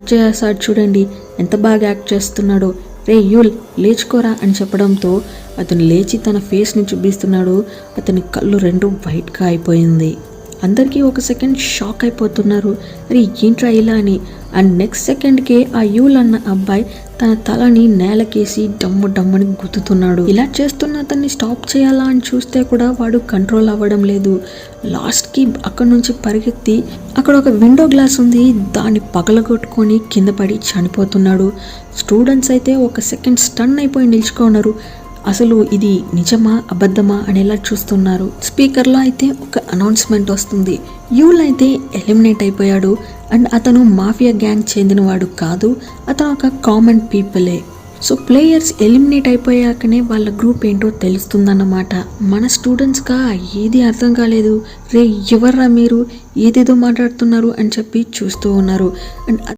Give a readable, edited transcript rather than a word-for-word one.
చేస్తాడు చూడండి, ఎంత బాగా యాక్ట్ చేస్తున్నాడో. రే యూల్ లేచుకోరా అని చెప్పడంతో అతను లేచి తన ఫేస్ని చూపిస్తున్నాడు. అతని కళ్ళు రెండు వైట్గా అయిపోయింది. అందరికీ ఒక సెకండ్ షాక్ అయిపోతున్నారు, అరే ఏంట్రా ఇలా అని. అండ్ నెక్స్ట్ సెకండ్కే ఆ యూల్ అన్న అబ్బాయి తన తలని నేలకేసి డమ్ము డమ్మని గుద్దుతున్నాడు. ఇలా చేస్తున్న అతన్ని స్టాప్ చేయాలా అని చూస్తే కూడా వాడు కంట్రోల్ అవ్వడం లేదు. లాస్ట్కి అక్కడ నుంచి పరిగెత్తి అక్కడ ఒక విండో గ్లాస్ ఉంది, దాన్ని పగలగొట్టుకొని కింద పడి చనిపోతున్నాడు. స్టూడెంట్స్ అయితే ఒక సెకండ్ స్టన్ అయిపోయి నిల్చుకున్నారు. అసలు ఇది నిజమా అబద్ధమా అనేలా చూస్తున్నారు. స్పీకర్లో అయితే ఒక అనౌన్స్మెంట్ వస్తుంది, యూల్ అయితే ఎలిమినేట్ అయిపోయాడు. అండ్ అతను మాఫియా గ్యాంగ్ చెందినవాడు కాదు, అతను ఒక కామన్ పీపులే. సో ప్లేయర్స్ ఎలిమినేట్ అయిపోయాకనే వాళ్ళ గ్రూప్ ఏంటో తెలుస్తుందన్నమాట. మన స్టూడెంట్స్గా ఏది అర్థం కాలేదు, రే ఎవర్రా మీరు, ఏదేదో మాట్లాడుతున్నారు అని చెప్పి చూస్తూ ఉన్నారు. అండ్